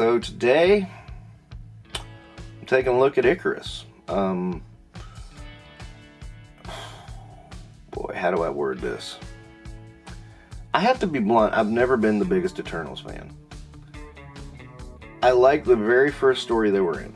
So today, I'm taking a look at Ikarus. Boy, how do I word this? I have to be blunt, I've never been the biggest Eternals fan. I like the very first story they were in,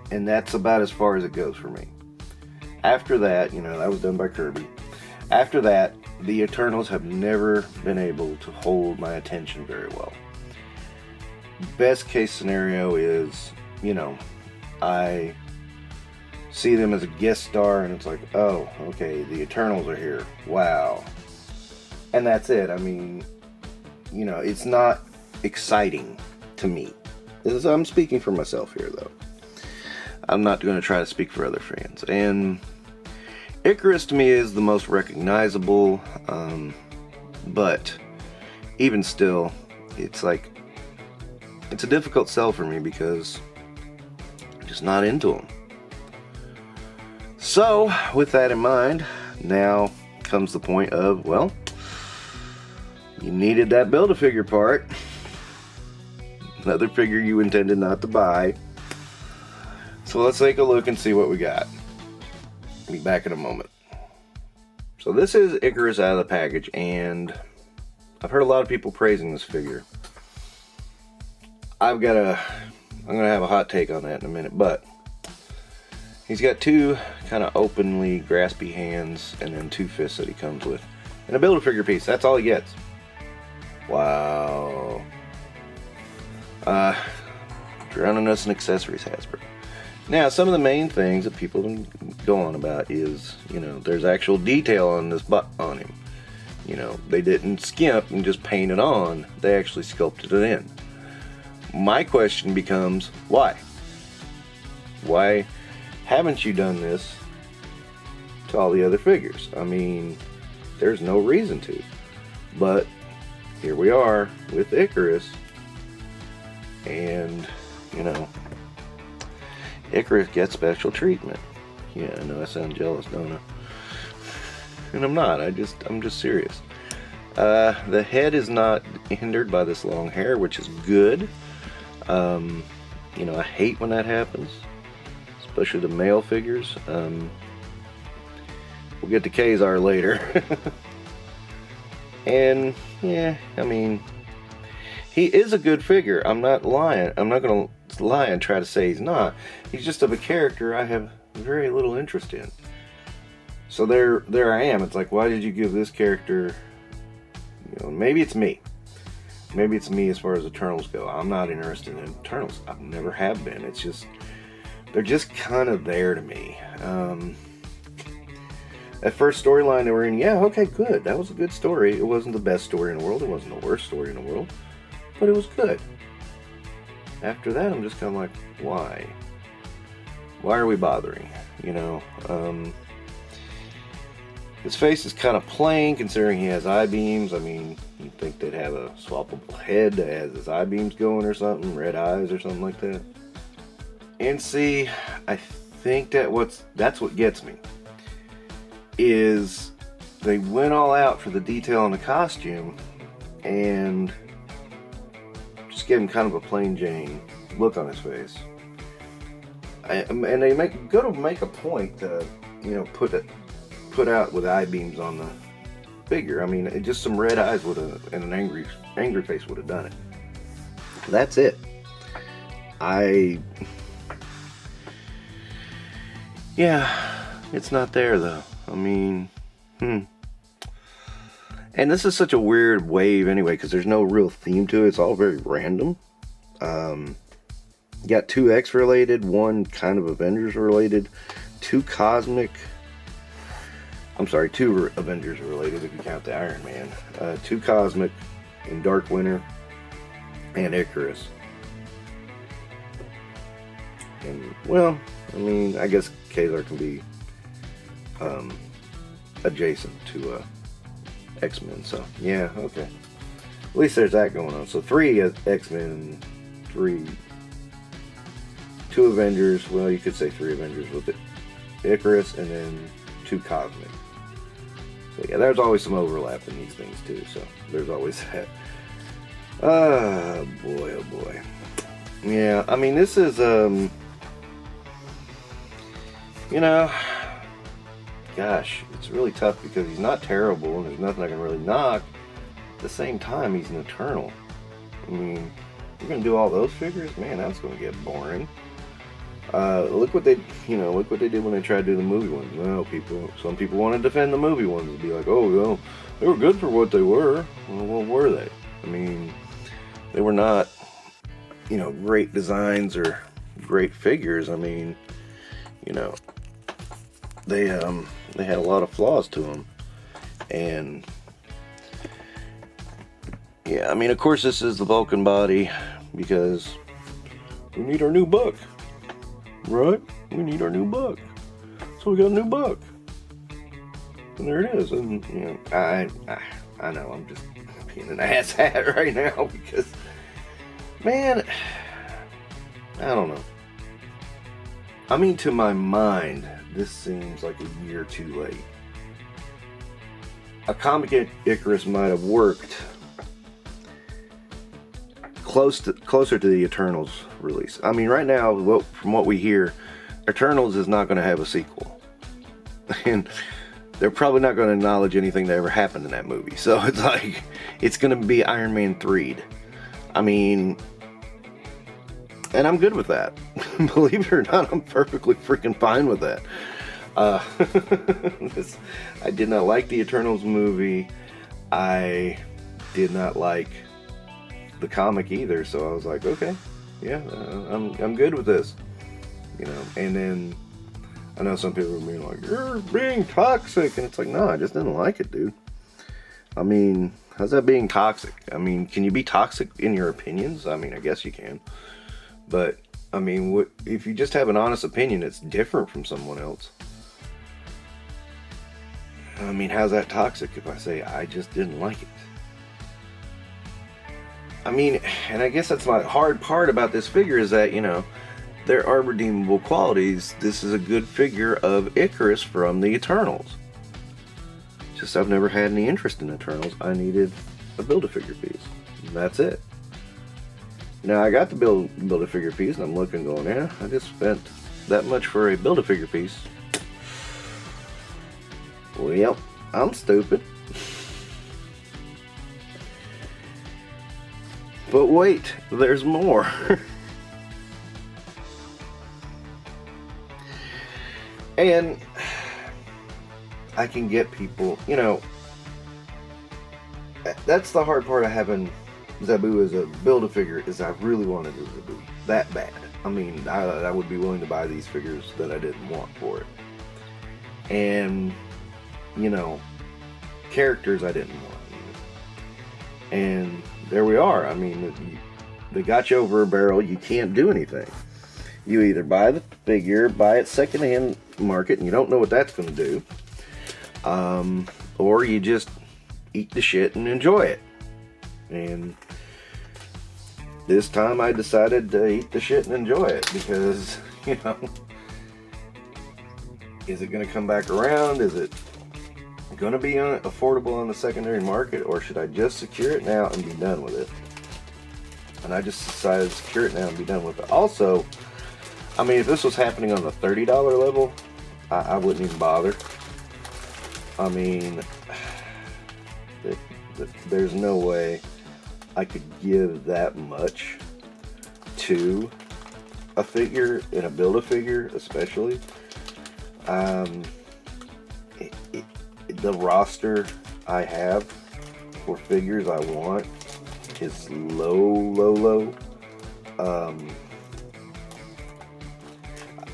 and that's about as far as it goes for me. After that, that was done by Kirby. After that, the Eternals have never been able to hold my attention very well. Best case scenario is, I see them as a guest star and it's like, oh, okay, the Eternals are here. Wow. And that's it. I mean, it's not exciting to me. I'm speaking for myself here, though. I'm not going to try to speak for other fans. And Ikarus to me is the most recognizable, but even still, it's a difficult sell for me because I'm just not into them. So, with that in mind, now comes the point of, well, you needed that Build-A-Figure part. Another figure you intended not to buy. So let's take a look and see what we got. I'll be back in a moment. So this is Ikarus out of the package, and I've heard a lot of people praising this figure. I'm gonna have a hot take on that in a minute, but he's got two kind of openly graspy hands and then two fists that he comes with. And a Build-A-Figure piece, that's all he gets. Wow. Drowning us in accessories, Hasbro. Now, some of the main things that people go on about is, there's actual detail on this butt on him. They didn't skimp and just paint it on. They actually sculpted it in. My question becomes, why? Why haven't you done this to all the other figures? I mean, there's no reason to. But here we are with Ikarus. And, Ikarus gets special treatment. Yeah, I know I sound jealous, don't I? And I'm not. I'm just serious. The head is not hindered by this long hair, which is good. I hate when that happens, especially the male figures. We'll get to Kazar later. And yeah, I mean, he is a good figure. I'm not lying. I'm not going to lie and try to say he's not. He's just of a character I have very little interest in. So there I am. It's like, why did you give this character? Maybe it's me. Maybe it's me as far as Eternals go. I'm not interested in Eternals. I never have been. It's just, they're just kind of there to me. That first storyline they were in, yeah, okay, good. That was a good story. It wasn't the best story in the world. It wasn't the worst story in the world. But it was good. After that, I'm just kind of like, why? Why are we bothering? His face is kind of plain considering he has I-beams. I mean, you'd think they'd have a swappable head that has his I-beams going or something, red eyes or something like that. And see, I think that's what gets me. Is they went all out for the detail on the costume and just gave him kind of a plain Jane look on his face. And they go to make a point to, put out with I-beams on the figure. I mean, just some red eyes and an angry face would have done it. That's it. Yeah, it's not there though. I mean, And this is such a weird wave anyway, because there's no real theme to it. It's all very random. You got two X related, one kind of Avengers related, two Avengers related if you count the Iron Man, two Cosmic in Dark Winter, and Ikarus. And, well, I mean, I guess Kazar can be adjacent to X-Men, so yeah, okay. At least there's that going on. So 3 X-Men, 2 Avengers, well, you could say 3 Avengers with it. Ikarus, and then 2 Cosmic. So yeah, there's always some overlap in these things too, so there's always that. Ah, boy, oh boy. Yeah, I mean, this is, you know, gosh, it's really tough because he's not terrible and there's nothing I can really knock. At the same time, he's an Eternal. I mean, you're gonna do all those figures? Man, that's gonna get boring. Look what they did when they tried to do the movie ones. Well, some people want to defend the movie ones and be like, oh, well, they were good for what they were. Well, what were they? I mean, they were not, great designs or great figures. I mean, they had a lot of flaws to them, and yeah, I mean, of course, this is the Vulcan body because we need our new buck. Right? We need our new buck. So we got a new buck. And there it is. And, I know I'm just being an asshat right now because, man, I don't know. I mean, to my mind, this seems like a year too late. A comic Ikarus might have worked closer to the Eternals release. I mean, right now, from what we hear, Eternals is not going to have a sequel, and they're probably not going to acknowledge anything that ever happened in that movie. So it's like it's going to be Iron Man 3'd. I mean, and I'm good with that. Believe it or not, I'm perfectly freaking fine with that. I did not like the Eternals movie. I did not like the comic either, so I was like, okay, yeah, I'm good with this, and then I know some people are being like, you're being toxic, and it's like, no, I just didn't like it, dude. I mean, how's that being toxic? I mean, can you be toxic in your opinions? I mean, I guess you can, but I mean, if you just have an honest opinion, it's different from someone else. I mean, how's that toxic if I say I just didn't like it? I mean, and I guess that's my hard part about this figure is that, there are redeemable qualities. This is a good figure of Ikarus from the Eternals. Just I've never had any interest in Eternals. I needed a Build-A-Figure piece. And that's it. Now I got the Build-A-Figure piece and I'm looking going, yeah, I just spent that much for a Build-A-Figure piece. Well, I'm stupid. But wait, there's more. And I can get people, that's the hard part of having Zabu as a Build-A-Figure is I really wanted a Zabu that bad. I mean, I would be willing to buy these figures that I didn't want for it. And, characters I didn't want. And there we are. I mean, they got you over a barrel. You can't do anything. You either buy the figure, buy it secondhand market, and you don't know what that's going to do. Or you just eat the shit and enjoy it. And this time I decided to eat the shit and enjoy it because, is it going to come back around? Is it going to be affordable on the secondary market, or should I just secure it now and be done with it? And I just decided to secure it now and be done with it. Also, I mean, if this was happening on the $30 level, I wouldn't even bother. I mean, there's no way I could give that much to a figure, and a Build-A-Figure especially. The roster I have for figures I want is low.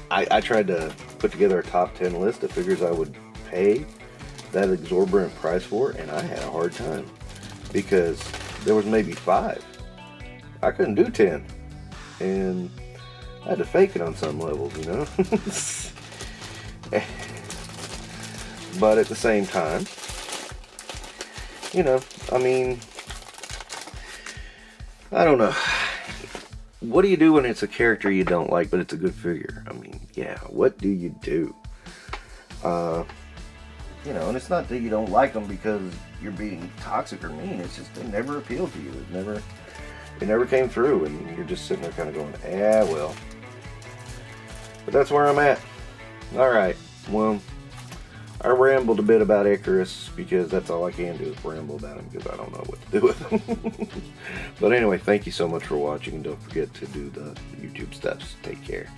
I tried to put together a top 10 list of figures I would pay that exorbitant price for, and I had a hard time because there was maybe 5. I couldn't do 10, and I had to fake it on some levels, But at the same time, I mean, I don't know. What do you do when it's a character you don't like, but it's a good figure? I mean, yeah, what do you do? And it's not that you don't like them because you're being toxic or mean. It's just they never appeal to you. it never came through, and you're just sitting there kind of going, "Yeah, well." But that's where I'm at. All right, well, I rambled a bit about Ikarus because that's all I can do is ramble about him because I don't know what to do with him. But anyway, thank you so much for watching, and don't forget to do the YouTube steps. Take care.